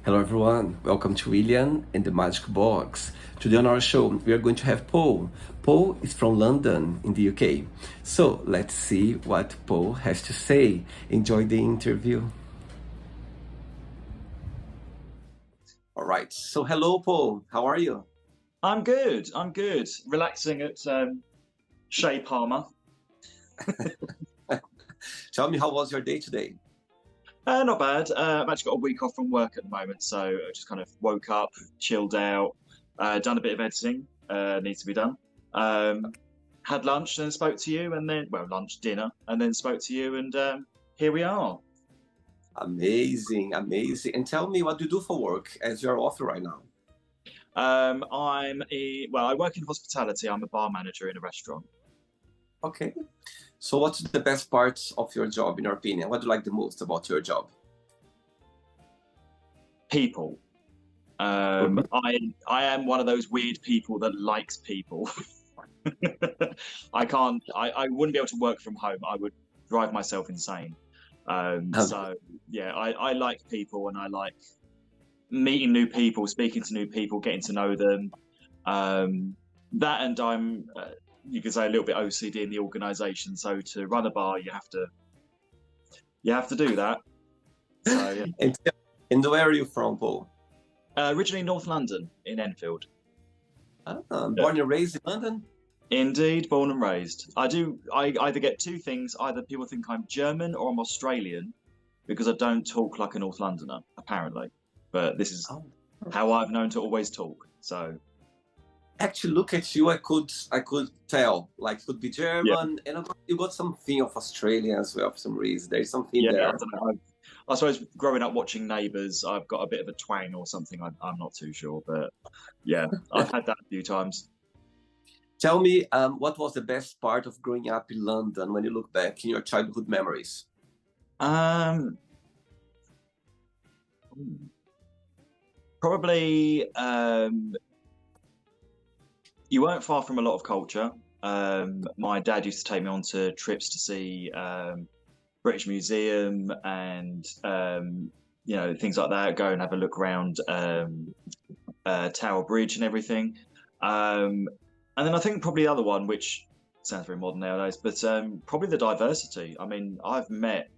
Hello everyone, welcome to William and the Magic Box. Today on our show, we are going to have Paul. Paul is from London in the UK. So let's see what Paul has to say. Enjoy the interview. All right, so hello Paul, how are you? I'm good. I'm good. Relaxing at Shea Palmer. Tell me, how was your day today? Not bad. I've actually got a week off from work at the moment, so I just kind of woke up, chilled out, done a bit of editing. Needs to be done. Had lunch and spoke to you, and then lunch, dinner, and then spoke to you, and here we are. Amazing, amazing. And tell me, what do you do for work as you're off right now? I work in hospitality. I'm a bar manager in a restaurant. Okay. So what's the best parts of your job in your opinion? What do you like the most about your job? People. Mhm. I am one of those weird people that likes people. I wouldn't be able to work from home. I would drive myself insane. So yeah, I like people and I like meeting new people, speaking to new people, getting to know them. That and you could say a little bit OCD in the organisation. So to run a bar, you have to do that. So yeah. And, and where are you from, Paul? Originally North London in Enfield. Born and raised in London? Indeed, born and raised. I either get two things. Either people think I'm German or I'm Australian because I don't talk like a North Londoner, apparently. But this is Oh. how I've known to always talk. So Actually, look at you. I could tell. Like, could be yeah, German, and you got something of Australian as well for some reason. There's something yeah. I there. don't know. I suppose growing up watching Neighbours, I've got a bit of a twang or something. I'm not too sure, but yeah, I've had that a few times. Tell me, what was the best part of growing up in London when you look back in your childhood memories? Um, Probably you weren't far from a lot of culture. My dad used to take me on to trips to see British Museum and things like that. Go and have a look around Tower Bridge and everything. And then I think probably the other one, which sounds very modern nowadays, but probably the diversity. I mean, I've met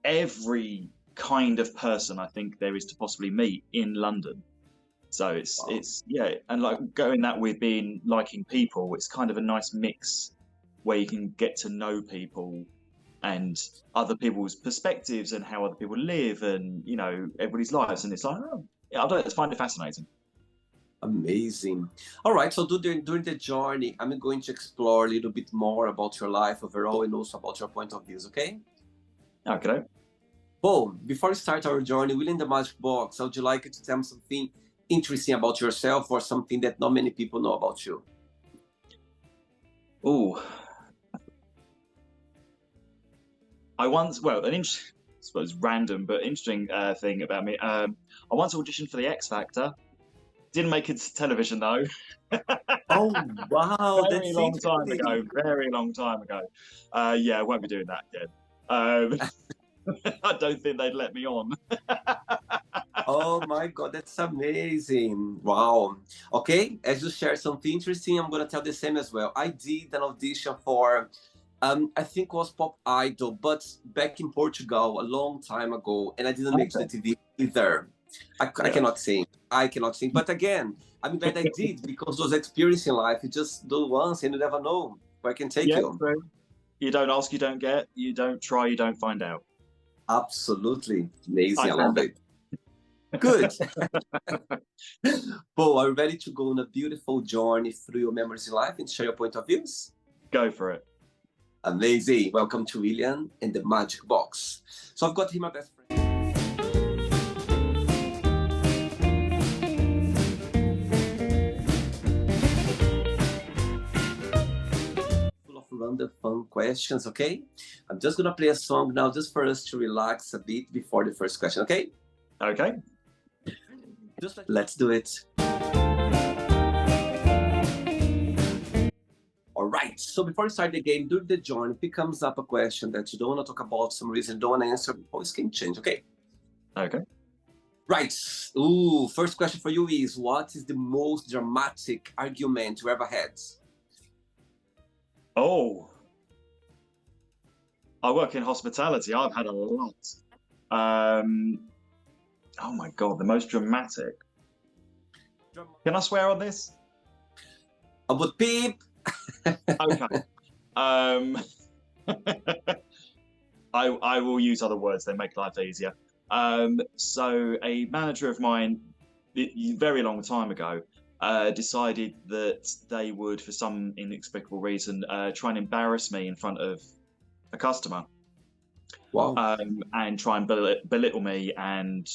every kind of person I think there is to possibly meet in London. So Wow. it's yeah, and like going that with being liking people, it's kind of a nice mix where you can get to know people and other people's perspectives and how other people live and everybody's lives, and it's like yeah, I don't find it fascinating. Amazing. All right, so during the journey, I'm going to explore a little bit more about your life overall and also about your point of views, okay? Okay. Paul, before we start our journey within the Magic Box, would you like to tell me something interesting about yourself or something that not many people know about you? Oh, I once an interesting, I suppose random but interesting thing about me. I once auditioned for the X Factor. Didn't make it to television though. Oh, wow, Very that's long time ago. interesting. Very long time ago. Yeah, I won't be doing that again. I don't think they'd let me on. Oh my God, that's amazing. Wow. Okay, as you share something interesting, I'm gonna tell the same as well. I did an audition for I think it was Pop Idol, but back in Portugal a long time ago, and I didn't make to the Okay. TV either. I Yeah. cannot sing. I cannot sing. But again, I'm glad I did because those experience in life, you just do once and you never know where I can take Yeah, you. true. You don't ask, you don't get. You don't try, you don't find out. Absolutely amazing. I I love found it. Good. Paul, are you ready to go on a beautiful journey through your memories in life and share your point of views? Go for it. Amazing. Welcome to William and the Magic Box. So I've got him, my best friend. Full of random fun questions, okay? I'm just gonna play a song now just for us to relax a bit before the first question, okay? Okay. Let's do it. All right. So before we start the game, during the journey, if it comes up a question that you don't want to talk about, some reason you don't want to answer, always can change, okay? Okay. Right. Ooh, first question for you is, what is the most dramatic argument you ever had? Oh, I work in hospitality. I've had a lot. Um, oh my God, the most dramatic. Can I swear on this? I would beep. Okay. Um, I will use other words. They make life easier. So a manager of mine, very long time ago, decided that they would, for some inexplicable reason, try and embarrass me in front of a customer, Wow. and try and belittle me and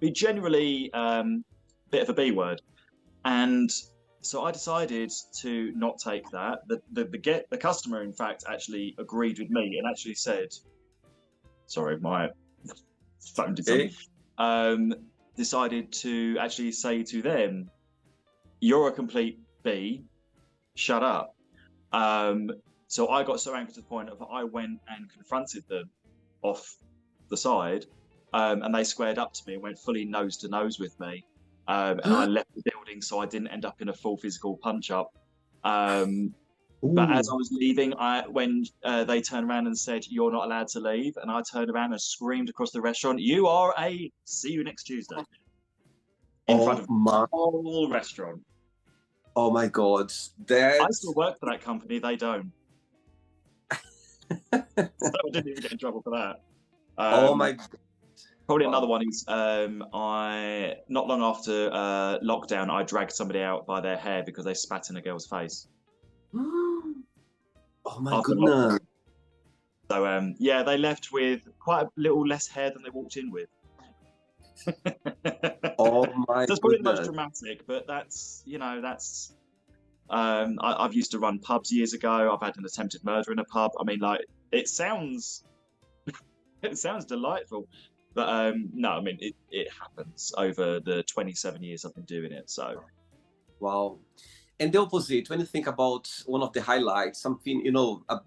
be generally bit of a B word. And so I decided to not take that. The customer, in fact, actually agreed with me and actually said, "Sorry, my phone did something." Okay. Decided to actually say to them, "You're a complete B. Shut up." So I got so angry to the point of I went and confronted them off the side, and they squared up to me and went fully nose to nose with me. And I left the building so I didn't end up in a full physical punch up. But as I Ooh. was leaving, when they turned around and said, "You're not allowed to leave," and I turned around and screamed across the restaurant, "You are a see you next Tuesday," in front Oh of my. the whole restaurant. Oh my God. I still That's. work for that company, they don't. So I didn't even get in trouble for that. Oh Um, my. Probably another Wow. one is I not long after lockdown, I dragged somebody out by their hair because they spat in a girl's face Oh my after lockdown. goodness. So yeah, they left with quite a little less hair than they walked in with. So Oh my it's probably the most goodness. dramatic, but that's I've used to run pubs years ago. I've had an attempted murder in a pub. I mean, like it sounds it sounds delightful, but no, I mean it happens over the 27 years I've been doing it. So Wow. And the opposite, when you think about one of the highlights, something,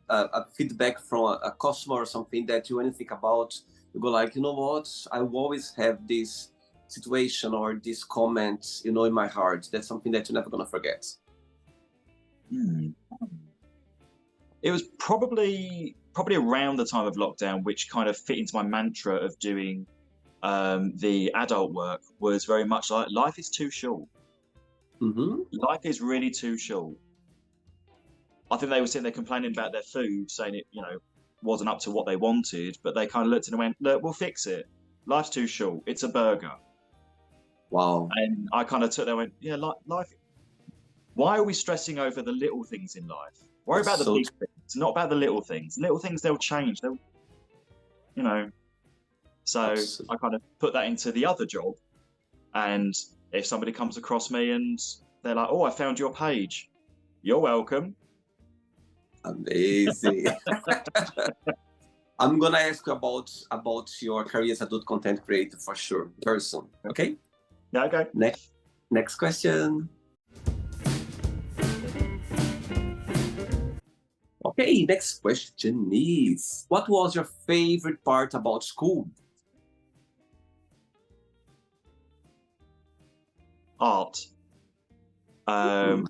a feedback from a customer or something that you, when you think about, you go like, you know what, I will always have this situation or this comment, in my heart. That's something that you're never going to forget. hmm, it was probably around the time of lockdown, which kind of fit into my mantra of doing the adult work. Was very much like life is too short. Mm-hmm. Life is really too short. I think they were sitting there complaining about their food, saying it, wasn't up to what they wanted, but they kind of looked and went, "Look, we'll fix it. Life's too short. It's a burger." Wow. And I kind of took that and went, "Yeah, life. Why are we stressing over the little things in life? Worry That's about the so big things, not about the little things. Little things, they'll change. They'll, you know." So I kind of put that into the other job. And if somebody comes across me and they're like, "Oh, I found your page. You're welcome." amazing. I'm gonna ask you about your career as adult content creator for sure, very soon. Okay. Yeah, okay. Next question. Okay, next question is, what was your favorite part about school? Art. Hmm.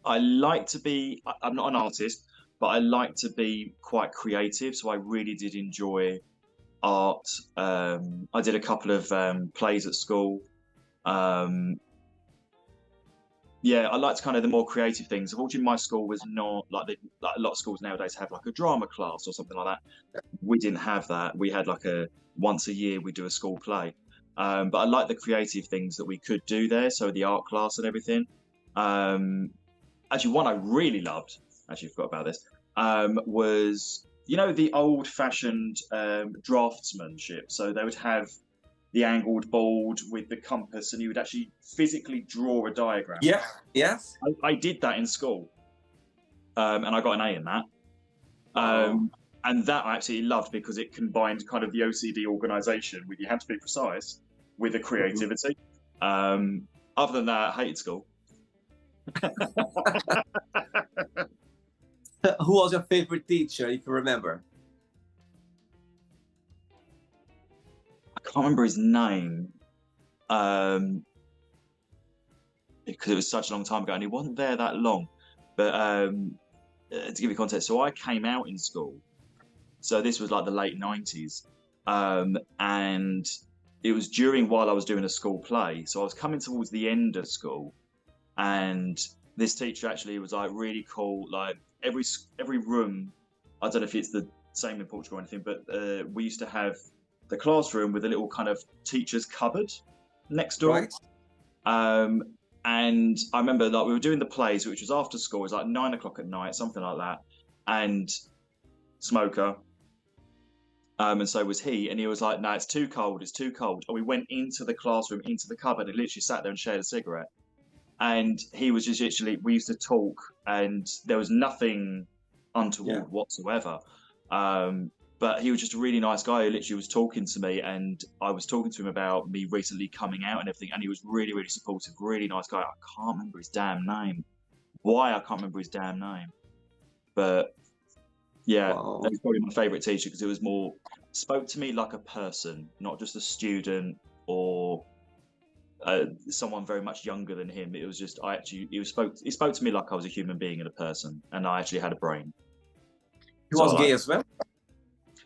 I like to be, I'm not an artist, but I like to be quite creative. So I really did enjoy art. I did a couple of plays at school. Um, yeah, I liked kind of the more creative things. Unfortunately, my school was not like a lot of schools nowadays have like a drama class or something like that. We didn't have that. We had like a once a year we do a school play. But I like the creative things that we could do there. So the art class and everything. Um, Actually, one I really loved, actually forgot about this, was the old-fashioned draftsmanship. So they would have the angled board with the compass, and you would actually physically draw a diagram. Yeah. Yes. I did that in school, and I got an A in that. Wow. And that I absolutely loved because it combined kind of the OCD organisation with you had to be precise with the Mhm. creativity. Other than that, I hated school. Who was your favorite teacher, if you remember? I can't remember his name. because it was such a long time ago and he wasn't there that long. But to give you context, so I came out in school. So this was like the late 90s. And it was while I was doing a school play. So I was coming towards the end of school. And this teacher actually was like really cool. Like every room, I don't know if it's the same in Portugal or anything, but we used to have the classroom with a little kind of teacher's cupboard next door. Right. And I remember like we were doing the plays, which was after school. It was like 9 o'clock at night, something like that. And smoker. And so was he. And he was like, no, it's too cold. It's too cold. And we went into the classroom, into the cupboard, and literally sat there and shared a cigarette. And he was just literally, we used to talk and there was nothing untoward whatsoever. But he was just a really nice guy who literally was talking to me, and I was talking to him about me recently coming out and everything. And he was really, really supportive, really nice guy. I can't remember his damn name. Why I can't remember his damn name. But yeah, Wow. that was probably my favourite teacher because it was more, spoke to me like a person, not just a student or someone very much younger than him. It was just, he spoke to me like I was a human being and a person, and I actually had a brain. He was gay as well?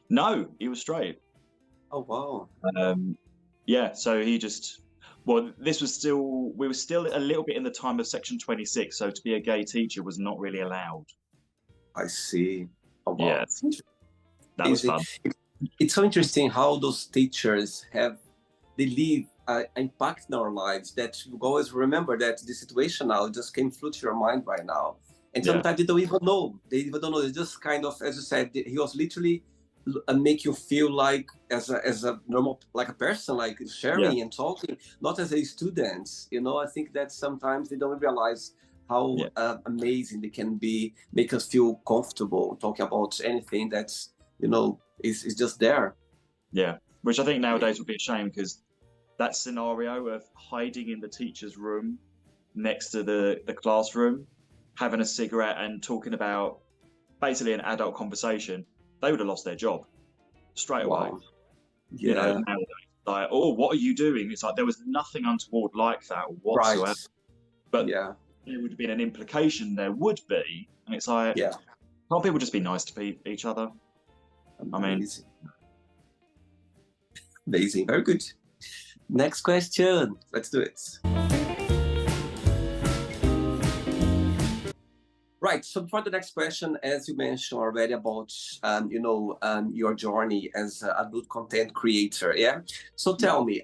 No, he was straight. Oh, wow. Yeah, so he just, well, we were still a little bit in the time of Section 26, so to be a gay teacher was not really allowed. I see. Oh, wow. Yeah, that was fun. It's so interesting how those teachers they leave an impact in our lives that you always remember that the situation now just came through to your mind right now. And sometimes they don't even know. They just kind of, as you said, he was literally make you feel like as a normal, like a person, like sharing and talking, not as a student. I think that sometimes they don't realize how amazing they can be, make us feel comfortable talking about anything that's, is just there. Yeah, which I think nowadays would be a shame, because that scenario of hiding in the teacher's room next to the classroom, having a cigarette and talking about basically an adult conversation, they would have lost their job straight away. Yeah. Nowadays, like, oh, what are you doing? It's like there was nothing untoward like that whatsoever. Right. But there would have been an implication there would be, and it's like, can't people just be nice to each other? Amazing. Amazing. Very good. Next question. Let's do it. Right. So for the next question, as you mentioned already about, your journey as an adult content creator. Yeah. So tell me,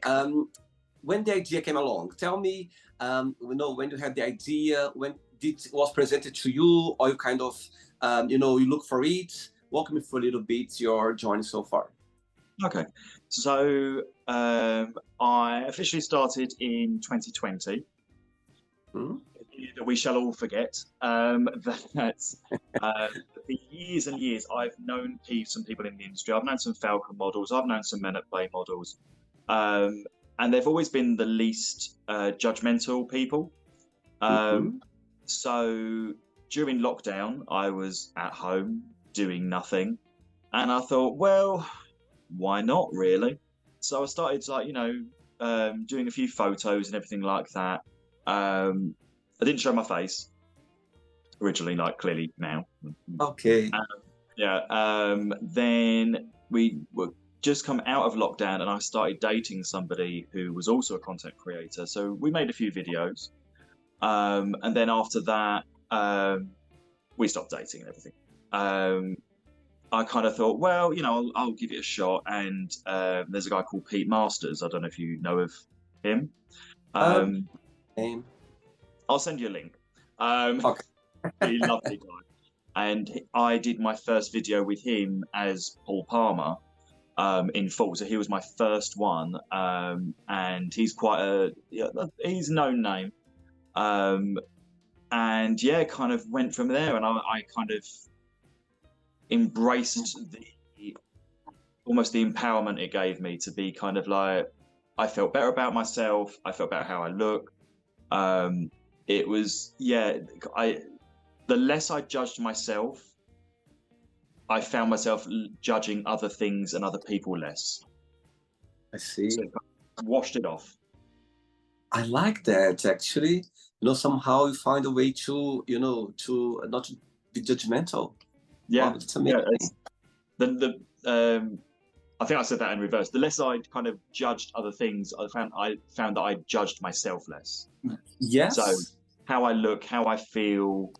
when the idea came along, tell me, when you had the idea, when it was presented to you, or you kind of, you look for it. Walk me through a little bit your journey so far. Okay. So I officially started in 2020. We shall all forget that for years and years I've known some people in the industry. I've known some Falcon models, I've known some Men at Play models, and they've always been the least judgmental people. So during lockdown I was at home doing nothing, and I thought, well, why not really? So I started doing a few photos and everything like that. I didn't show my face originally, like clearly now. Okay. Then we were just come out of lockdown, and I started dating somebody who was also a content creator. So we made a few videos, and then after that, we stopped dating and everything. I kind of thought, well, I'll give it a shot. And there's a guy called Pete Masters. I don't know if you know of him. Name. I'll send you a link. Okay. Really lovely guy. And I did my first video with him as Paul Palmer in full. So he was my first one. And he's he's a known name. And kind of went from there. And I kind of embraced almost the empowerment it gave me to be kind of like, I felt better about myself. I felt better how I look. It was, the less I judged myself, I found myself judging other things and other people less. I see. So I washed it off. I like that actually. Somehow you find a way to, to not be judgmental. Yeah, Wow, it's amazing. yeah. The I think I said that in reverse. The less I kind of judged other things, I found that I judged myself less. Yes. So how I look, how I feel,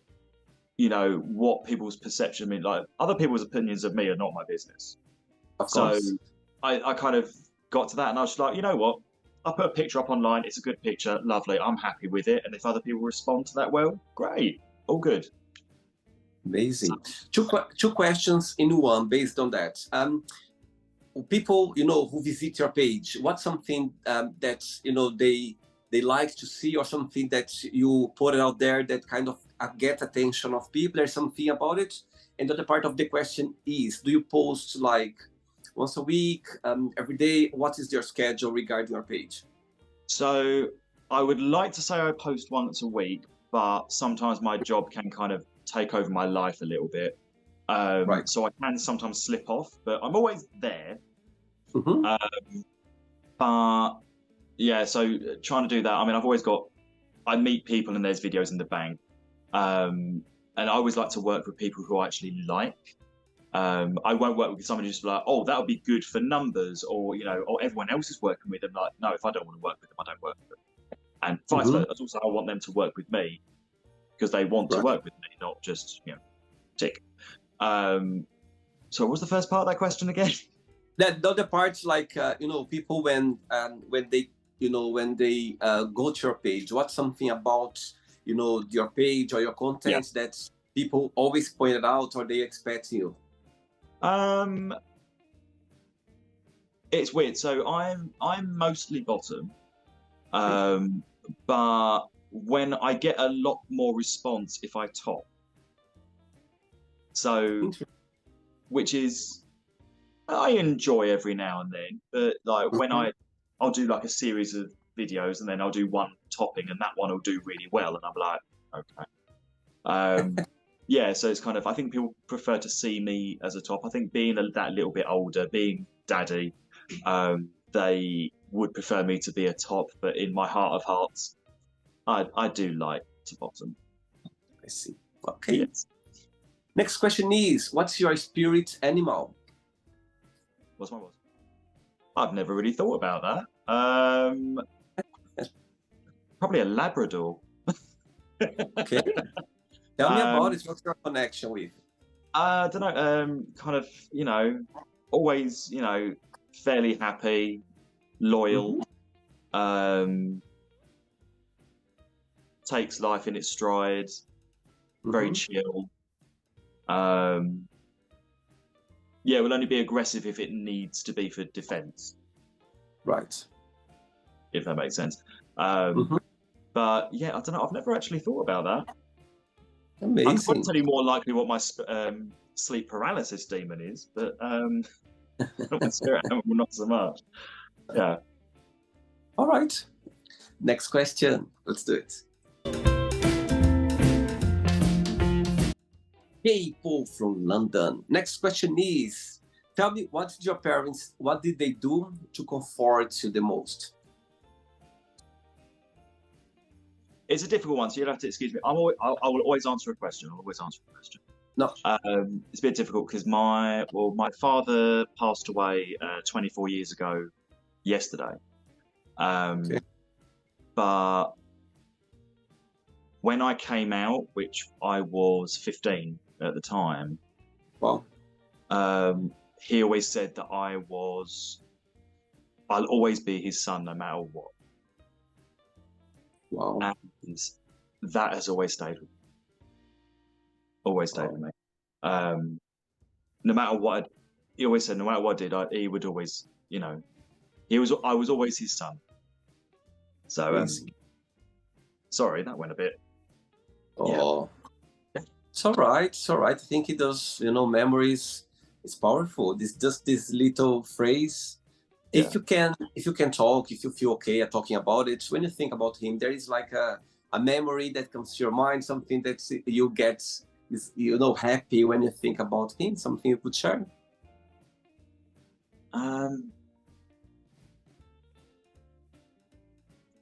what people's perception of me, like other people's opinions of me are not my business. Of So course. I kind of got to that, and I was like, you know what? I put a picture up online. It's a good picture, lovely. I'm happy with it. And if other people respond to that, well, great, all good. Amazing. Two questions in one based on that. People, who visit your page, what's something that they like to see, or something that you put out there that kind of get attention of people? There's something about it. And the other part of the question is, do you post like once a week, every day? What is your schedule regarding your page? So I would like to say I post once a week, but sometimes my job can kind of take over my life a little bit. Right. So I can sometimes slip off, but I'm always there. Mm-hmm. But yeah, so trying to do that. I mean, I meet people and there's videos in the bank. And I always like to work with people who I actually like. I won't work with someone who's like, oh, that would be good for numbers, or or everyone else is working with them. Like, no, if I don't want to work with them, I don't work with them. And vice versa. That's also, I want them to work with me because they want to work with me, not just tick. So what was the first part of that question again? That the other parts, like people when they go to your page, what's something about your page or your content that people always pointed out or they expect you? It's weird. So I'm mostly bottom, but when I get a lot more response if I top. So, which is I enjoy every now and then, but like when I'll do like a series of videos and then I'll do one topping and that one will do really well, and I'm like, okay. Yeah, so it's kind of, I think people prefer to see me as a top. I think being that little bit older, being daddy, they would prefer me to be a top, but in my heart of hearts, I do like to bottom. I see. Okay. Yes. Next question is, what's your spirit animal? What's my what? I've never really thought about that. Probably a Labrador. Okay. Tell me about it. What's your connection with? I don't know. Kind of, always, fairly happy, loyal. Takes life in its stride. Very chill. Yeah, will only be aggressive if it needs to be for defense. Right. If that makes sense. But yeah, I don't know. I've never actually thought about that. Amazing. I can't tell you more likely what my sleep paralysis demon is, but my spirit animal not so much. Yeah. All right. Next question. Let's do it. Hey, Paul from London. Next question is, tell me, what did your parents, what did they do to comfort you the most? It's a difficult one, so you'll have to excuse me. I will always answer a question. I'll always answer a question. No. It's a bit difficult because my father passed away 24 years ago yesterday. Okay. But when I came out, which I was 15 at the time, Wow. he always said that I'll always be his son no matter what. Wow. And that has always stayed with me. Always stayed with me. No matter what, he always said, no matter what I did, he would always, I was always his son. So, sorry, that went a bit. Oh, yeah. It's all right. It's all right. I think it does, memories. It's powerful. Just this little phrase. Yeah. If you can talk, if you feel okay at talking about it, when you think about him, there is like a memory that comes to your mind, something that you get, happy when you think about him, something you could share.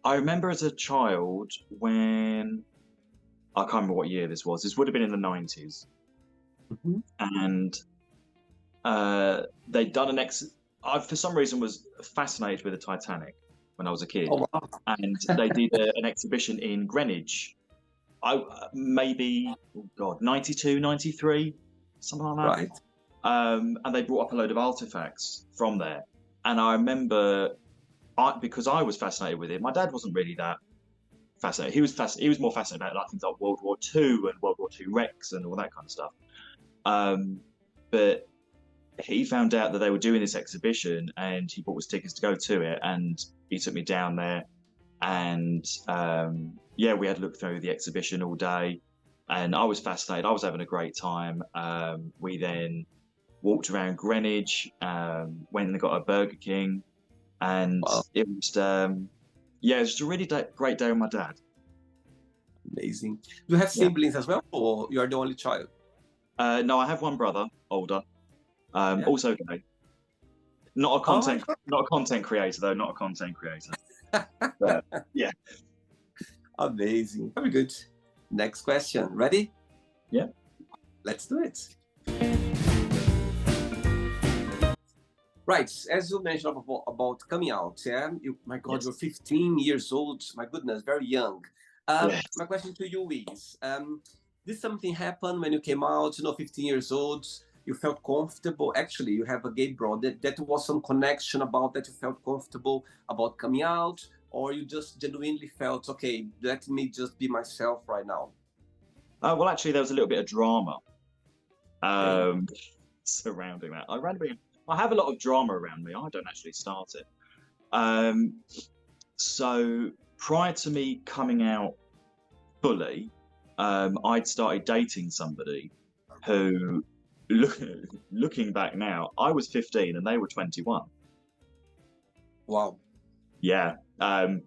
I remember as a child when I can't remember what year this was. This would have been in the 90s, Hmm. and they'd done I, for some reason, was fascinated with the Titanic when I was a kid, Oh, wow. and they did an exhibition in Greenwich. I maybe, oh God, 92, 93, something like that. Right. And they brought up a load of artifacts from there. And I remember, because I was fascinated with it. My dad wasn't really that fascinated. He was more fascinated about like things like World War II and World War II wrecks and all that kind of stuff. But he found out that they were doing this exhibition, and he bought us tickets to go to it, and he took me down there, and yeah, we had looked through the exhibition all day, and I was fascinated. I was having a great time. We then walked around Greenwich, went and got a Burger King, and Wow. it was yeah, it was just a really great day with my dad. Amazing. Do you have Yeah. siblings as well, or you are the only child? No, I have one brother, older, Yeah. also gay. Not a Oh my content, not a content creator though. Not a content creator. But, yeah. Amazing. Very good. Next question. Ready? Yeah. Let's do it. Right. As you mentioned about coming out, yeah. My God, Yes. you're 15 years old. My goodness, very young. Yes. My question to you is, did something happen when you came out? 15 years old. You felt comfortable. Actually, you have a gay brother. That was some connection about that. You felt comfortable about coming out, or you just genuinely felt, okay, let me just be myself right now. Well, actually, there was a little bit of drama Okay. surrounding that. I have a lot of drama around me. I don't actually start it. Um, so prior to me coming out fully, I'd started dating somebody who, looking back now, I was 15 and they were 21. Wow. Yeah. And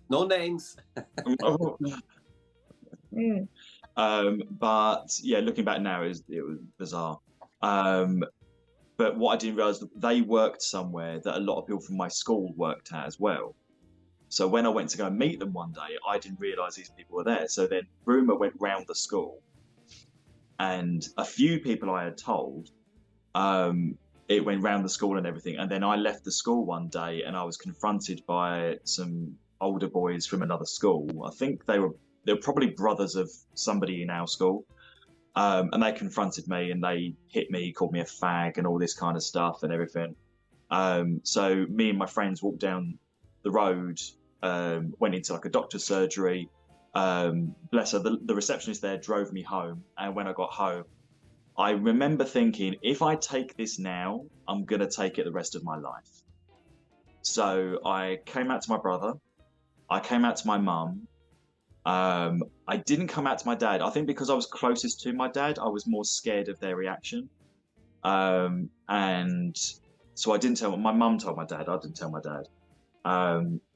No names. but yeah, looking back now, it was bizarre. But what I didn't realize, they worked somewhere that a lot of people from my school worked at as well. So when I went to go and meet them one day, I didn't realize these people were there. So then rumor went round the school, and a few people I had told, it went round the school and everything. And then I left the school one day, and I was confronted by some older boys from another school. I think they were probably brothers of somebody in our school. And they confronted me, and they hit me, called me a fag and all this kind of stuff and everything. So me and my friends walked down the road, went into like a doctor's surgery. Bless her, the receptionist there drove me home. And when I got home, I remember thinking, if I take this now, I'm going to take it the rest of my life. So I came out to my brother. I came out to my mum. I didn't come out to my dad. I think because I was closest to my dad, I was more scared of their reaction. And so I didn't tell my mum told my dad. I didn't tell my dad.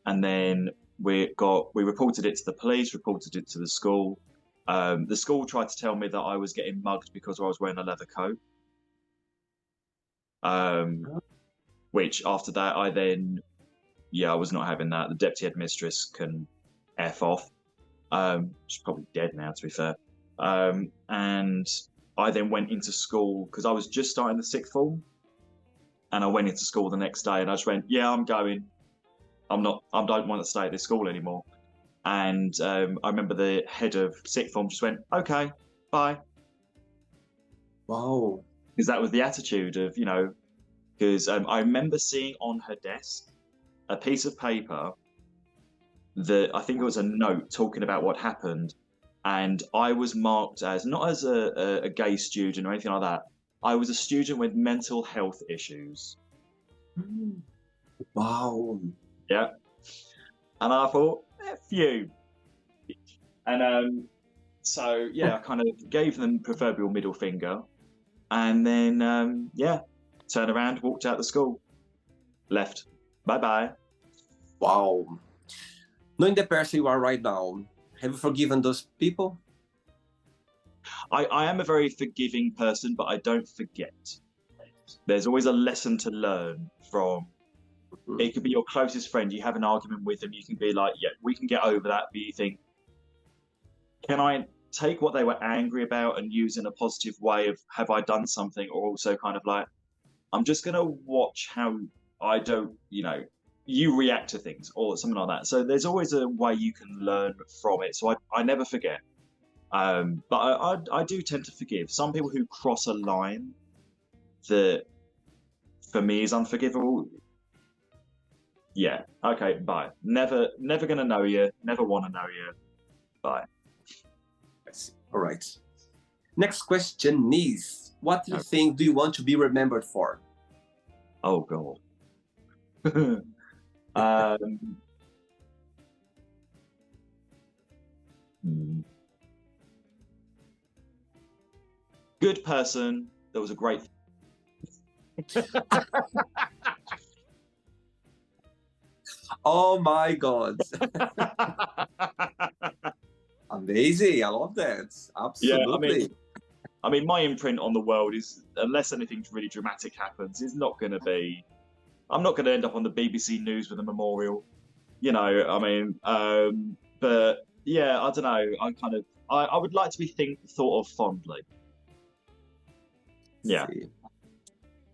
And then we reported it to the police, reported it to the school. The school tried to tell me that I was getting mugged because I was wearing a leather coat. Which after that, I was not having that. The deputy headmistress can F off. She's probably dead now, to be fair. And I then went into school because I was just starting the sixth form, and I went into school the next day, and I just went, "Yeah, I'm going. I don't want to stay at this school anymore." And I remember the head of sixth form just went, "Okay, bye," Wow. because that was the attitude of because I remember seeing on her desk a piece of paper that I think it was a note talking about what happened, and I was marked as not as a gay student or anything like that. I was a student with mental health issues. Wow. Yeah, and I thought, F you. And so yeah, I kind of gave them proverbial middle finger, and then turned around, walked out the school, left. Bye bye. Wow. Knowing the person you are right now, have you forgiven those people? I am a very forgiving person, but I don't forget. There's always a lesson to learn from Mhm. It could be your closest friend. You have an argument with them. You can be like, yeah, we can get over that. But you think, can I take what they were angry about and use in a positive way of have I done something, or also kind of like, I'm just gonna watch how I don't, you react to things or something like that. So there's always a way you can learn from it. So I never forget. But I do tend to forgive. Some people who cross a line that for me is unforgivable. Yeah. Okay. Bye. Never gonna know you. Never want to know you. Bye. I see. All right. Next question is, what do you think do you want to be remembered for? Oh God. um, hmm. Good person. That was a great. Oh my God. Amazing. I love that. Yeah. Absolutely. I mean, my imprint on the world is, unless anything really dramatic happens, is not going to be. I'm not going to end up on the BBC News with a memorial. But yeah, I don't know. I would like to be thought of fondly. Yeah. See.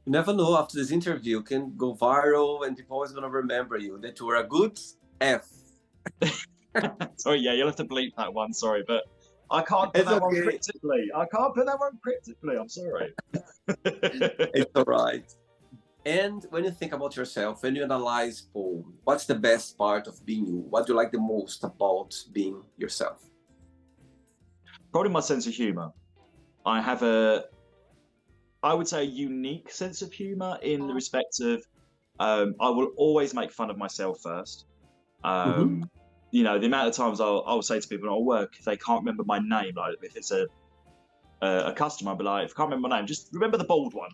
You never know, after this interview, you can go viral and people always going to remember you that you were a good F. Sorry, yeah, you'll have to bleep that one. Sorry, but I can't put It's that one okay. cryptically. I can't put that one cryptically. I'm sorry. It's all right. And when you think about yourself, when you analyze, Paul, what's the best part of being you? What do you like the most about being yourself? Probably my sense of humor. I have I would say, a unique sense of humor in the respect of I will always make fun of myself first. Mm-hmm. The amount of times I'll say to people at work, if they can't remember my name, like if it's a customer, I'll be like, if I can't remember my name, just remember the bald one.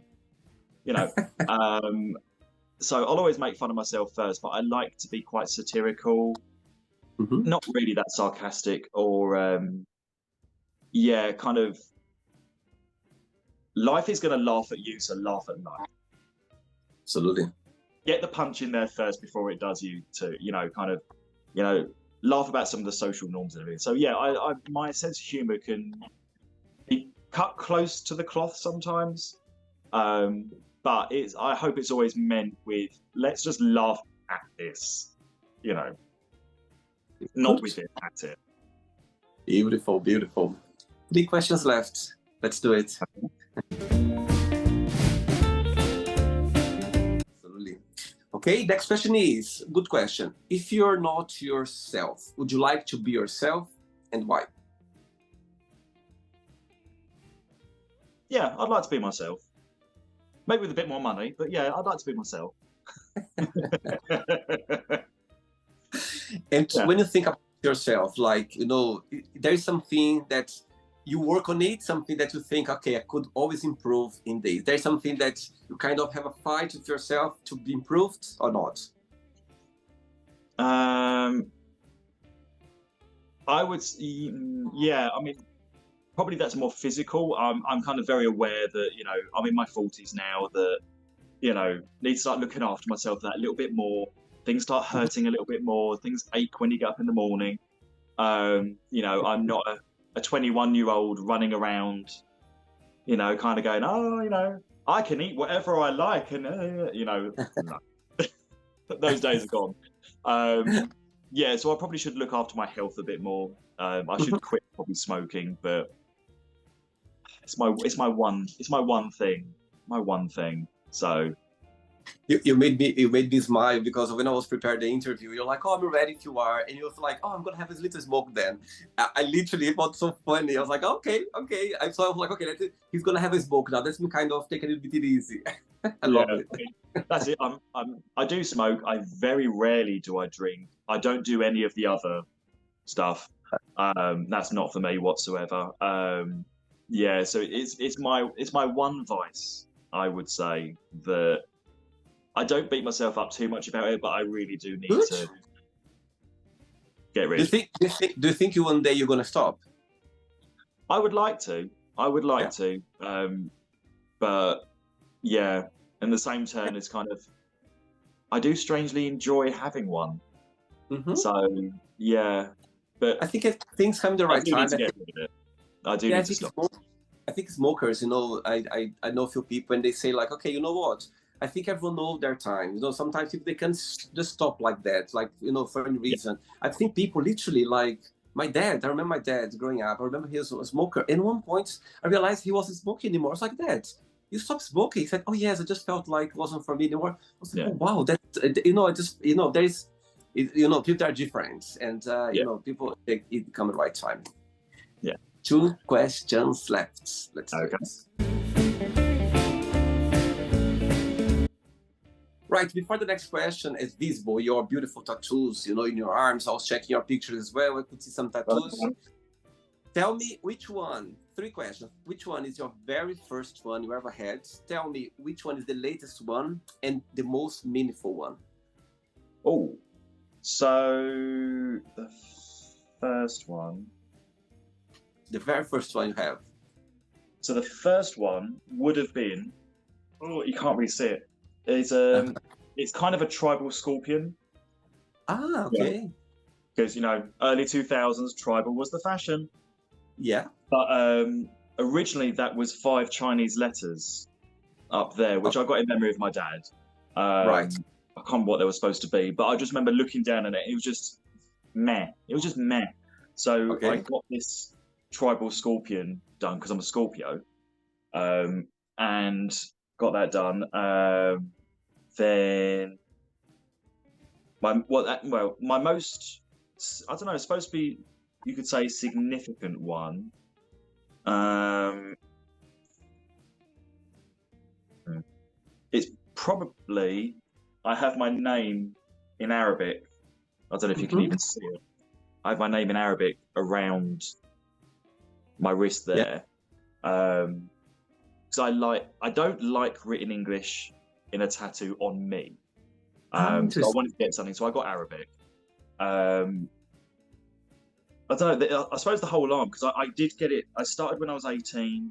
So I'll always make fun of myself first, but I like to be quite satirical, Mm-hmm. not really that sarcastic, or kind of. Life is going to laugh at you, so laugh at life. Absolutely. Get the punch in there first before it does you too. Laugh about some of the social norms and everything. So yeah, my sense of humor can be cut close to the cloth sometimes, but I hope it's always meant with let's just laugh at this, not with it at it. Beautiful, beautiful. 3 questions left. Let's do it. Absolutely. Okay, next question is, good question. If you're not yourself, would you like to be yourself and why? Yeah, I'd like to be myself. Maybe with a bit more money, but yeah, I'd like to be myself. And when you think about yourself, there is something that you work on it, something that you think, okay, I could always improve in this. There's something that you kind of have a fight with yourself to be improved or not? I would, yeah, I mean, probably that's more physical. I'm kind of very aware that, I'm in my 40s now, that, need to start looking after myself that a little bit more. Things start hurting a little bit more. Things ache when you get up in the morning. I'm not a 21-year-old running around, kind of going, I can eat whatever I like. And, no. Those days are gone. Yeah, so I probably should look after my health a bit more. I should quit probably smoking, but it's my one thing. So You made me smile because when I was preparing the interview, you're like, "Oh, I'm ready if you are," and you was like, "Oh, I'm gonna have this little smoke then." I literally thought so funny. I was like, "Okay." I was like, "Okay, he's gonna have a smoke now. Let's me kind of take it a little bit easy." I love it. That's it. I do smoke. I very rarely do I drink. I don't do any of the other stuff. That's not for me whatsoever. Yeah, so it's my one vice, I would say, that I don't beat myself up too much about it, but I really do need to get rid of it. Do you think one day you're gonna stop? I would like to. But yeah, in the same turn, it's kind of I do strangely enjoy having one. Mhm. So yeah, but I think things come at the I right do need time. to get rid of it. I do Yeah, need to stop. I think smokers, I know a few people and they say like, okay, you know what? I think everyone know their time. Sometimes people they can just stop like that, like for any Yeah, reason. I think people literally like my dad. I remember my dad growing up. I remember he was a smoker. And at one point, I realized he wasn't smoking anymore. I was like, Dad, you stopped smoking. He said, oh yes, I just felt like it wasn't for me anymore. I was like, yeah, oh wow, that I just there's people are different, and yeah, people it come at the right time. yeah. 2 questions left. Let's do Okay. it. Right, before the next question is visible, your beautiful tattoos, in your arms. I was checking your pictures as well. I could see some tattoos. Tell me which one, 3 questions. Which one is your very first one you ever had? Tell me which one is the latest one and the most meaningful one. Oh, so the first one. The very first one you have. So the first one would have been. Oh, you can't really see it. It's kind of a tribal scorpion. Ah, Yeah. okay. Because early 2000s tribal was the fashion. Yeah. But originally that was 5 Chinese letters up there, which I got in memory of my dad. Right. I can't remember what they were supposed to be, but I just remember looking down on it. It was just meh. It was just meh. So Okay. I got this tribal scorpion done because I'm a Scorpio, and got that done. Then my most, I don't know, it's supposed to be, you could say, significant one. It's probably, I have my name in Arabic. I don't know if you can even see it. I have my name in Arabic around my wrist there. Because I don't like written English in a tattoo on me. So I wanted to get something, so I got Arabic. I don't know. I suppose the whole arm, because I did get it. I started when I was 18.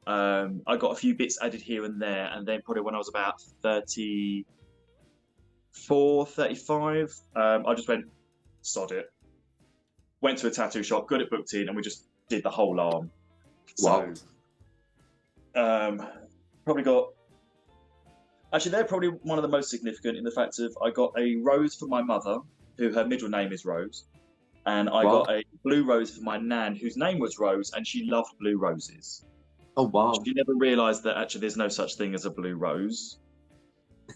I got a few bits added here and there, and then probably when I was about 34, 35, I just went, sod it. Went to a tattoo shop, got it booked in, and we just did the whole arm. Wow. So, probably got. Actually, they're probably one of the most significant in the fact of I got a rose for my mother, who her middle name is Rose, and I got a blue rose for my nan, whose name was Rose, and she loved blue roses. Oh wow. She never realised that actually there's no such thing as a blue rose.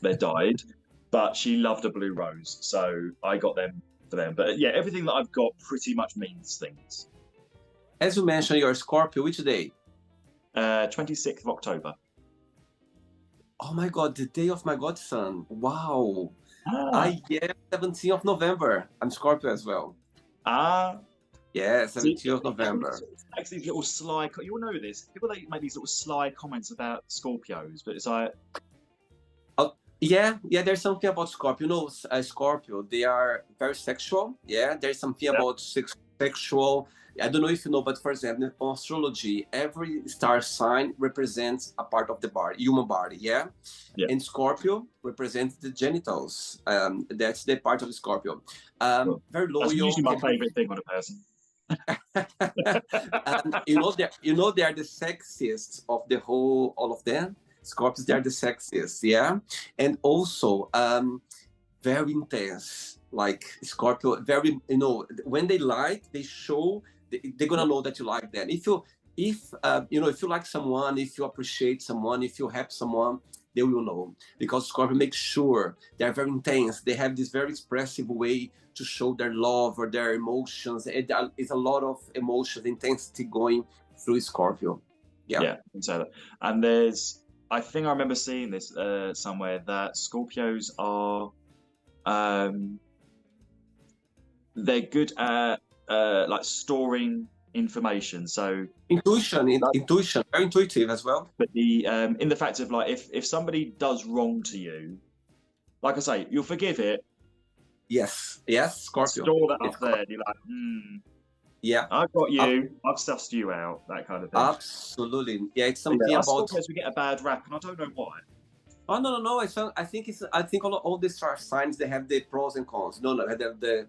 They died, but she loved a blue rose, so I got them for them. But yeah, everything that I've got pretty much means things. As you mentioned, you're a Scorpio. Which day? 26th of October. Oh my God, the day of my godson. Wow. Ah. 17th of November. I'm Scorpio as well. Ah. Yeah, 17th of November. Makes these little sly. You all know this. People they make these little sly comments about Scorpios, but it's like. Yeah. There's something about Scorpio. Scorpio, they are very sexual. Yeah, there's something about sexual. I don't know if you know, but for example, in astrology, every star sign represents a part of the body, human body. Yeah. And Scorpio represents the genitals. That's the part of the Scorpio. Very loyal. That's usually my favorite thing on a person. They are the sexiest of the whole, all of them. Scorpios, they are the sexiest, yeah, and also very intense. Like Scorpio, very when they they show they're gonna know that you like them. If you like someone, if you appreciate someone, if you help someone, they will know, because Scorpio makes sure they're very intense. They have this very expressive way to show their love or their emotions. It's a lot of emotions, intensity going through Scorpio. Yeah, and I think I remember seeing this somewhere that Scorpios are they're good at like storing information. So intuition, very intuitive as well. But the in the fact of like if somebody does wrong to you, like I say, you'll forgive it. Yes, Scorpio. Store that up there. And you're like, yeah, I've got you. I've sussed you out. That kind of thing. Absolutely. Yeah, it's something about. Scorpios, we get a bad rap, and I don't know why. Oh no, no, no! I think it's. I think all the star signs they have the pros and cons. No, no, they have the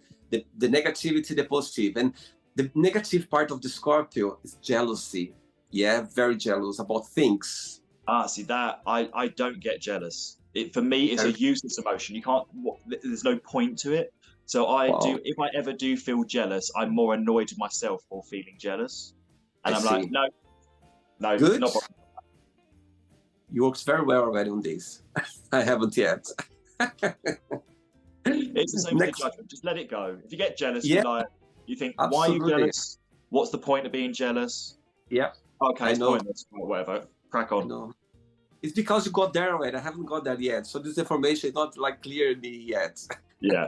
negativity, the positive, and the negative part of the Scorpio is jealousy. Yeah, very jealous about things. See that I don't get jealous. It for me it's a useless emotion. You can't. There's no point to it. So I Wow. do. If I ever do feel jealous, I'm more annoyed with myself for feeling jealous, and I I'm like, see. no, no, Good. not. You worked very well already on this. I haven't yet. It's the same with the Next. judgment. Just let it go. If you get jealous, Yeah, you think, why are you absolutely. jealous? What's the point of being jealous? Yeah, Okay, I it's know. pointless. Whatever. Crack I on. know. It's because you got there already. I haven't got there yet. So this information is not like clear to me yet. Yeah.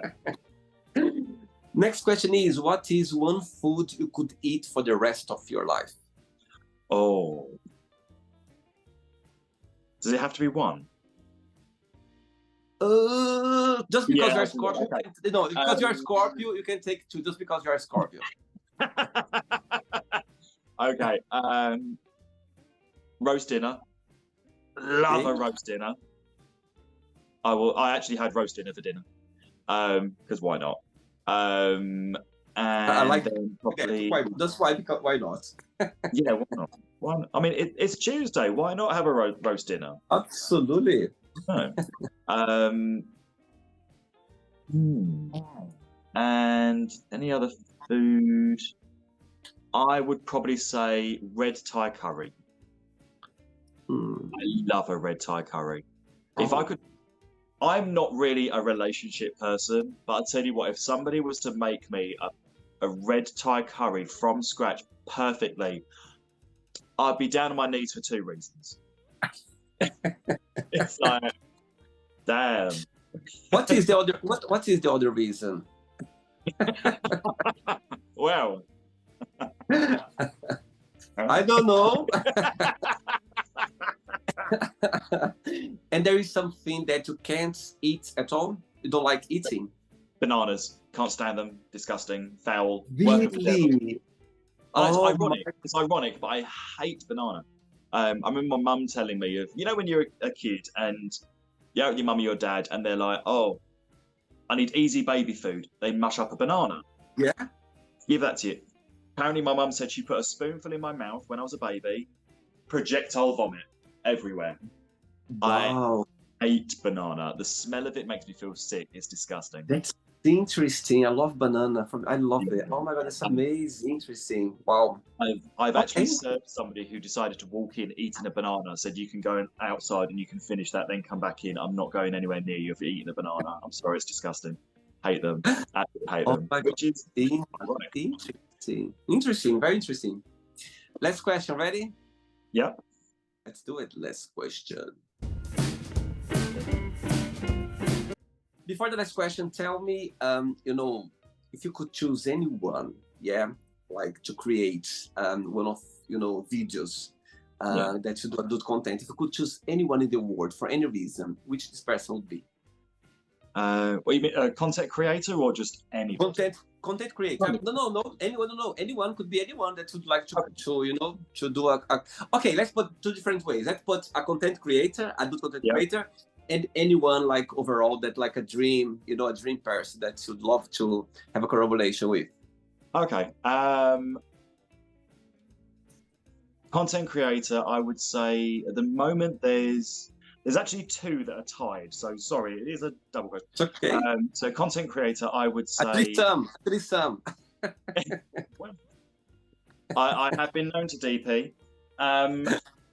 Next question is, what is one food you could eat for the rest of your life? Oh. Does it have to be one? Just because Yeah, you're a okay, Scorpio, okay. no, because you're a Scorpio, you can take two just because you're a Scorpio. Okay. Roast dinner. Love a Okay. roast dinner. I actually had roast dinner for dinner. Because why not? And I like then okay, probably that's why because why not? yeah, why not? Why not? I mean, it's Tuesday. Why not have a roast dinner? Absolutely. No. And any other food? I would probably say red Thai curry. I love a red Thai curry. If I Oh. could, I'm not really a relationship person, but I'll tell you what, if somebody was to make me a red Thai curry from scratch perfectly, I'd be down on my knees for two reasons. It's like, damn. What is the other what is the other reason? Well, I don't know. And there is something that you can't eat at all? You don't like eating? bananas, can't stand them, disgusting, foul, work of the devil. Really? And it's Oh ironic. It's ironic, but I hate banana. I remember my mum telling me of, when you're a kid and you're out with your mum or your dad, and they're like, "Oh, I need easy baby food." They mush up a banana. Yeah. Give that to you. Apparently, my mum said she put a spoonful in my mouth when I was a baby. Projectile vomit everywhere. Wow. I hate banana. The smell of it makes me feel sick. It's disgusting. That's interesting. I love banana. I love it. Oh my god, that's amazing. Interesting. Wow. I've actually Okay. served somebody who decided to walk in eating a banana, said you can go outside and you can finish that, then come back in. I'm not going anywhere near you if you're eating a banana. I'm sorry, it's disgusting. Hate them. Absolutely hate Oh them. my god. Which is ironic. Interesting. Interesting. Very interesting. Last question. Ready? Yeah. Let's do it. Last question. Before the next question, tell me, if you could choose anyone, yeah, like to create one of videos that you do content. If you could choose anyone in the world for any reason, which this person would be? What you mean, a content creator or just anybody? Content creator. No. Anyone could be anyone that would like to do a. Okay, let's put two different ways. Let's put a content creator, a good content creator, and anyone like overall that like a dream person that you'd love to have a collaboration with. Okay. Content creator, I would say at the moment there's actually two that are tied. So sorry, it is a double question. It's okay. So content creator, I would say A threesome. Well, I have been known to DP.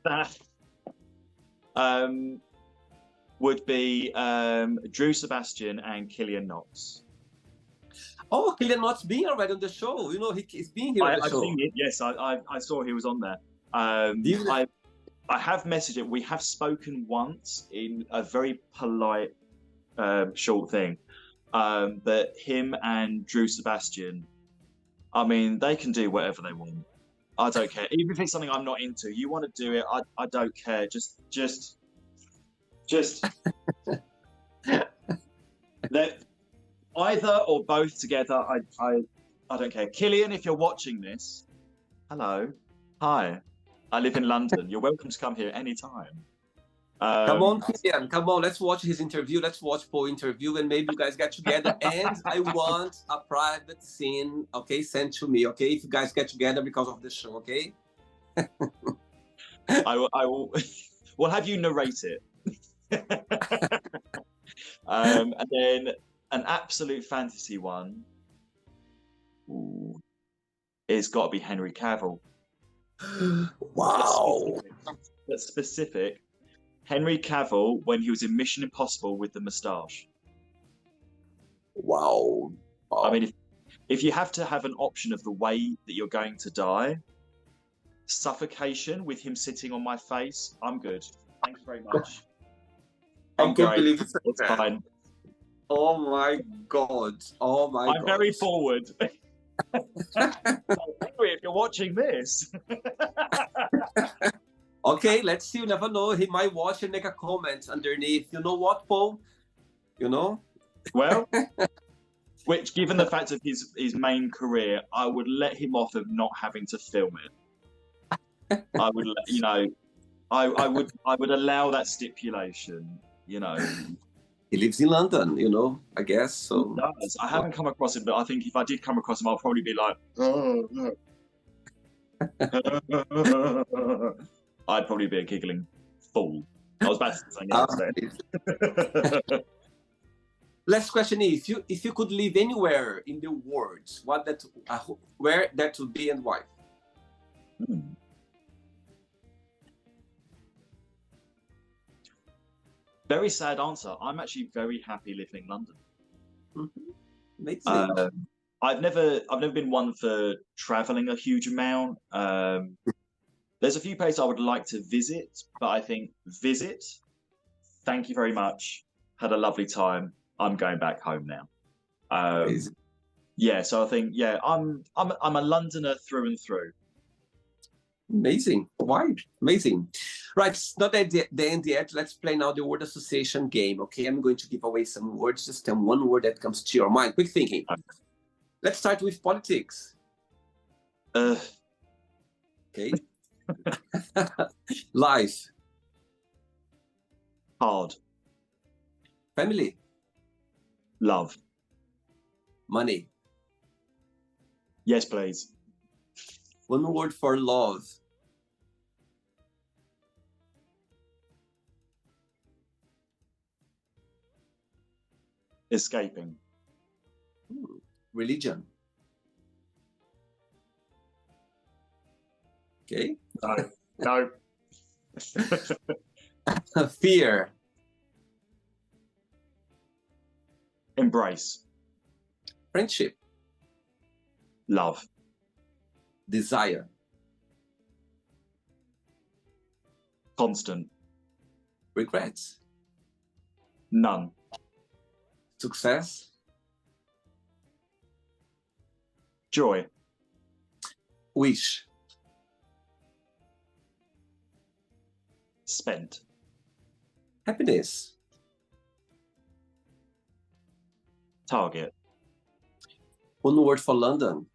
That would be Drew Sebastian and Killian Knox. Oh, Killian Knox being already on the show. He's been here on the I've show. seen it. Yes, I saw he was on there. I have messaged it. We have spoken once in a very polite, short thing. But him and Drew Sebastian, I mean, they can do whatever they want. I don't care. Even if it's something I'm not into, you want to do it. I don't care. Just that either or both together. I don't care. Killian, if you're watching this, hello, hi. I live in London. You're welcome to come here anytime. Come on, Kylian. Come on. Let's watch his interview. Let's watch Paul interview, and maybe you guys get together. And I want a private scene, okay, sent to me, okay? If you guys get together because of the show, okay? I will. We'll have you narrate it. And then an absolute fantasy one. Ooh, it's got to be Henry Cavill. Wow. That's specific. Henry Cavill when he was in Mission Impossible with the moustache. Wow. I mean, if you have to have an option of the way that you're going to die, suffocation with him sitting on my face, I'm good. Thank you very much. I can't believe it's fine. Oh my God. Oh my God. I'm very forward. Henry, if you're watching this. Okay, let's see. You never know. He might watch and make a comment underneath. You know what, Paul? You know? Well, which, given the fact of his main career, I would let him off of not having to film it. I would, you know, I would allow that stipulation. You know, he lives in London. You know, I guess so. He does. I haven't come across him, but I think if I did come across him, I'll probably be like, oh, no. I'd probably be a giggling fool. I was about to say yes. Last question is: if you could live anywhere in the world, where that would be and why? Very sad answer. I'm actually very happy living in London. Makes sense. I've never been one for traveling a huge amount. There's a few places I would like to visit, but I think thank you very much. Had a lovely time. I'm going back home now. Yeah, so I think I'm a Londoner through and through. Amazing. Why? Amazing. Right, it's not at the end yet. Let's play now the word association game. Okay, I'm going to give away some words. Just tell one word that comes to your mind. Quick thinking. Let's start with politics. Okay. Life. Hard. Family. Love. Money. Yes, please. One word for love. Escaping. Religion. Okay. No. Fear. Embrace. Friendship. Love. Desire. Constant. Regrets. None. Success. Joy. Wish. Spent. Happiness. Target. One word for London.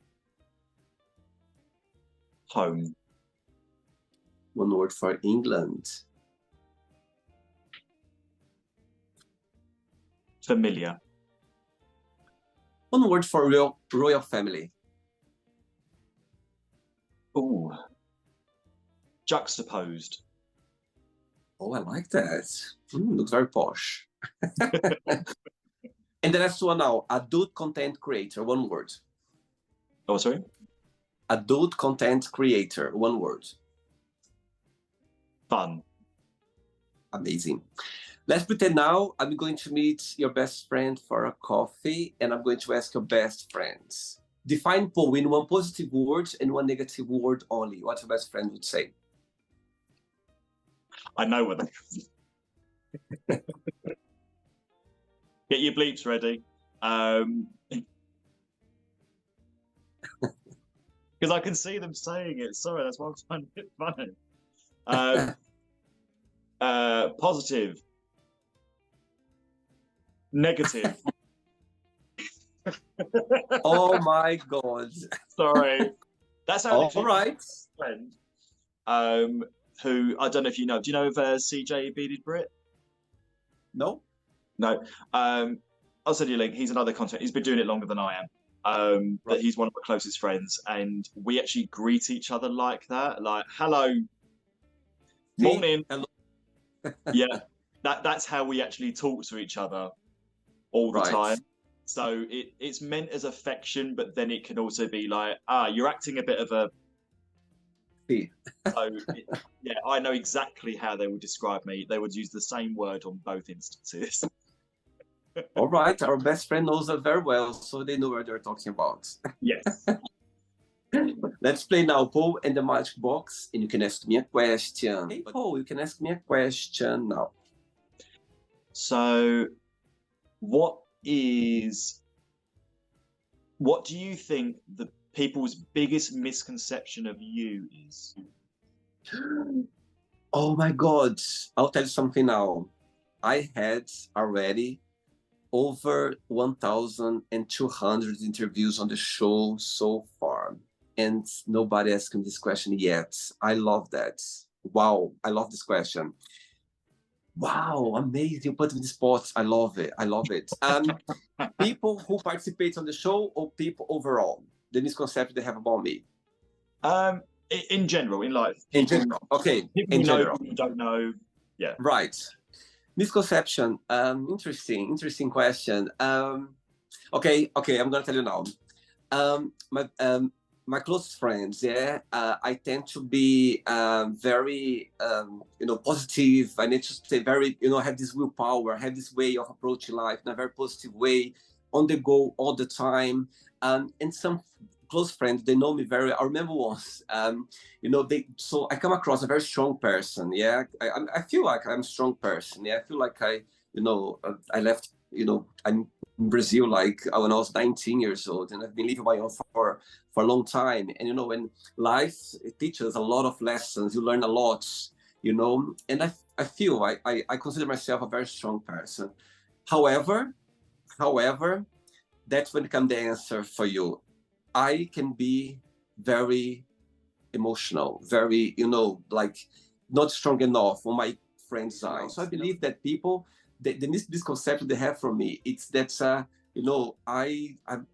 Home. One word for England. Familiar. One word for royal family. Ooh. Juxtaposed. Oh, I like that. Looks very posh. And the last one now, adult content creator, one word. Oh, sorry? Adult content creator, one word. Fun. Amazing. Let's pretend now I'm going to meet your best friend for a coffee, and I'm going to ask your best friends. Define Paul in one positive word and one negative word only. What your best friend would say? I know what they... Get your bleeps ready. Because I can see them saying it. Sorry, that's why I'm finding it funny. Positive. Negative. Oh my God. Sorry. That's how all right. Friend. who I don't know if you know. Do you know of CJ Bearded Brit? No? No. I'll send you a link. He's another content. He's been doing it longer than I am. But he's one of my closest friends, and we actually greet each other like that, like "Hello, morning." Hello. Yeah, that's how we actually talk to each other all the time. So it's meant as affection, but then it can also be like, you're acting a bit of a. So yeah, I know exactly how they would describe me. They would use the same word on both instances. All right, our best friend knows that very well, so they know what they're talking about. Yes. Let's play now, Paul, and the magic box, and you can ask me a question. Hey, Paul, you can ask me a question now. So, what do you think the people's biggest misconception of you is? Oh my God, I'll tell you something now. I had already over 1,200 interviews on the show so far, and nobody asked me this question yet. I love that. Wow, I love this question. Wow, amazing. You put me in the spot. I love it. I love it. People who participate on the show or people overall, the misconception they have about me? In general, in life. In general, okay. People in general. Know, you don't know. Yeah. Right. Misconception. Interesting question. Okay, I'm gonna tell you now. My close friends, yeah, I tend to be very, positive. I need to stay very, have this willpower, have this way of approaching life in a very positive way, on the go all the time. And some close friends, they know me very well. I remember once, so I come across a very strong person. Yeah, I feel like I'm a strong person. Yeah, I feel like I left, I'm in Brazil like when I was 19 years old, and I've been living my own for a long time. And when life it teaches a lot of lessons, you learn a lot, and I feel I consider myself a very strong person. However, that's when comes the answer for you. I can be very emotional, very, like not strong enough on my friend's eye. So I believe that people, the misconception they have from me, it's that,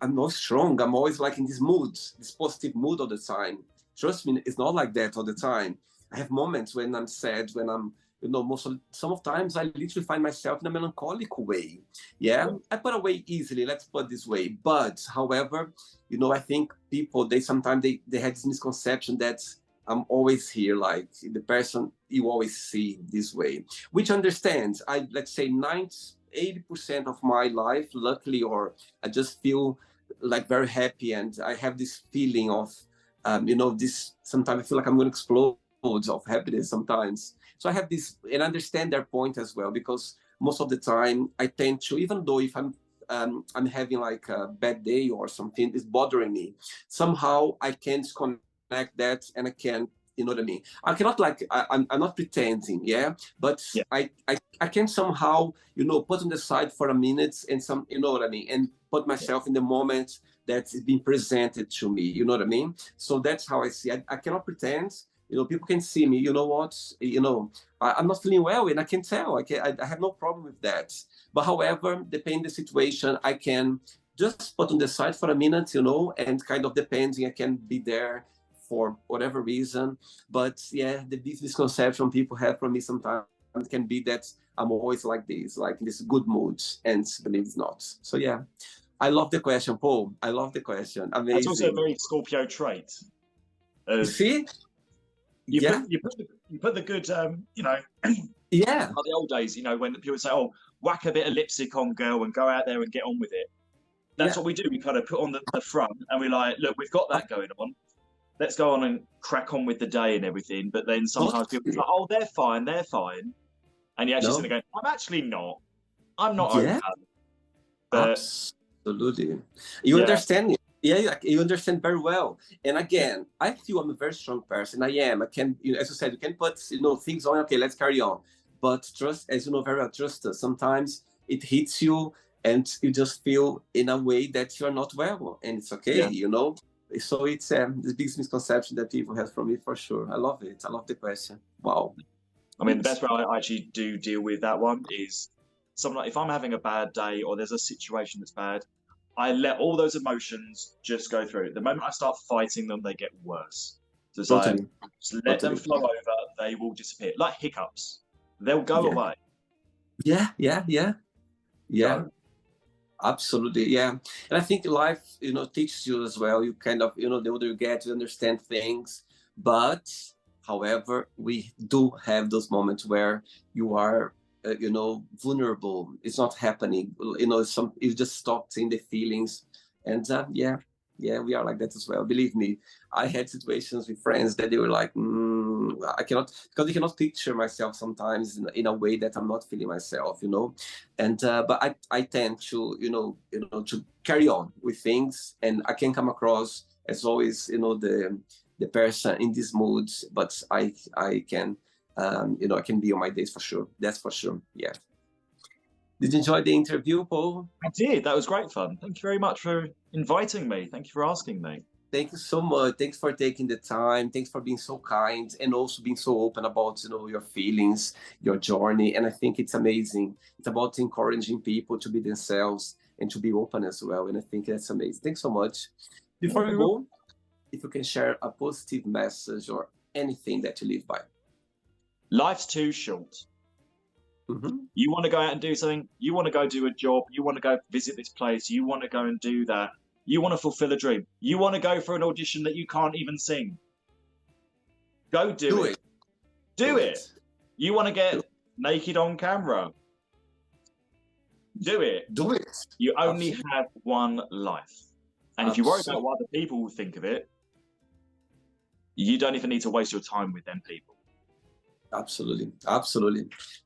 I'm not strong. I'm always like in this mood, this positive mood all the time. Trust me, it's not like that all the time. I have moments when I'm sad, when I'm, some of times I literally find myself in a melancholic way. Yeah, I put away easily, let's put it this way. But however, I think people, they sometimes they have this misconception that I'm always here, like the person you always see this way, which understands. Let's say 80% of my life, luckily, or I just feel like very happy, and I have this feeling of, this. Sometimes I feel like I'm going to explode of happiness sometimes. So I have this, and I understand their point as well, because most of the time I tend to, even though if I'm having like a bad day or something is bothering me, somehow I can connect that, and I can, you know what I mean? I cannot like, I'm not pretending, yeah, but yeah. I can somehow, put on the side for a minute and some, you know what I mean, and put myself in the moment that's being presented to me, you know what I mean? So that's how I see. I cannot pretend. People can see me, you know what, I'm not feeling well, and I can tell. I have no problem with that. But however, depending the situation, I can just put on the side for a minute, and kind of depending, I can be there for whatever reason. But yeah, the misconception people have from me sometimes can be that I'm always like this, like in this good mood, and believe it's not. So yeah, I love the question, Paul. I love the question. Amazing. That's also a very Scorpio trait. See? You put the good, yeah, the old days, when people say, "Oh, whack a bit of lipstick on, girl, and go out there and get on with it." That's what we do. We kind of put on the front, and we're like, "Look, we've got that going on. Let's go on and crack on with the day and everything." But then sometimes people are like, "Oh, they're fine," and you're actually sitting there going, "I'm actually not. I'm not okay." But, absolutely, you understand it. Yeah, you understand very well. And again, I feel I'm a very strong person. I am. I can, as you said, you can put, things on. Okay, let's carry on. But trust, as you know very well, trust us. Sometimes it hits you, and you just feel in a way that you're not well, and it's okay. So it's the biggest misconception that people have from me for sure. I love it. I love the question. Wow. I mean, the best way I actually do deal with that one is something like if I'm having a bad day or there's a situation that's bad, I let all those emotions just go through. The moment I start fighting them, they get worse. So it's like, Totally. just let them Totally. flow over, they will disappear. Like hiccups, they'll go Yeah. away. Yeah. Go. Absolutely, yeah. And I think life, teaches you as well. You kind of, the older you get, you understand things. But, however, we do have those moments where you are, vulnerable. It's not happening. You just stop seeing the feelings. And yeah, we are like that as well. Believe me, I had situations with friends that they were like, I cannot, because I cannot picture myself sometimes in a way that I'm not feeling myself, and but I tend to to carry on with things, and I can come across as always the person in this mood, but I can I can be on my days for sure. That's for sure. Yeah. Did you enjoy the interview, Paul? I did. That was great fun. Thank you very much for inviting me. Thank you for asking me. Thank you so much. Thanks for taking the time. Thanks for being so kind and also being so open about your feelings, your journey. And I think it's amazing. It's about encouraging people to be themselves and to be open as well. And I think that's amazing. Thanks so much. Before we go, if you can share a positive message or anything that you live by. Life's too short. You want to go out and do something, you want to go do a job, you want to go visit this place, you want to go and do that, you want to fulfill a dream, you want to go for an audition that you can't even sing. Go do it. Do it. You want to get naked on camera. Do it. Do it. You only have one life. And if you worry about what other people will think of it, you don't even need to waste your time with them people. Absolutely.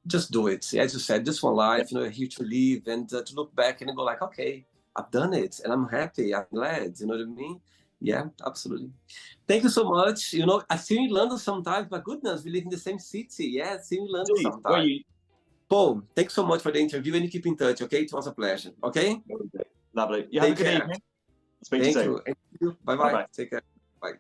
Just do it. As you said, just one life, here to live, and to look back and go like, okay, I've done it and I'm happy, I'm glad, you know what I mean? Yeah, absolutely. Thank you so much. I see you in London sometimes, but goodness, we live in the same city. Yeah, see you in London sometimes. Paul, thanks so much for the interview, and you keep in touch, okay? It was a pleasure, okay? Lovely. You have a good evening. Speak to you soon. Thank you. Bye-bye. Take care. Bye.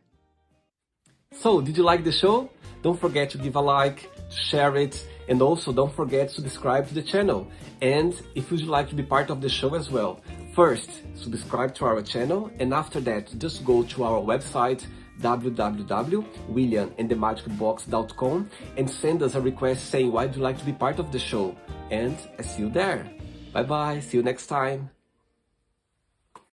So, did you like the show? Don't forget to give a like, to share it, and also don't forget to subscribe to the channel. And if you'd like to be part of the show as well, first, subscribe to our channel, and after that, just go to our website, www.williamandthemagicbox.com, and send us a request saying why you'd like to be part of the show. And I see you there. Bye-bye. See you next time.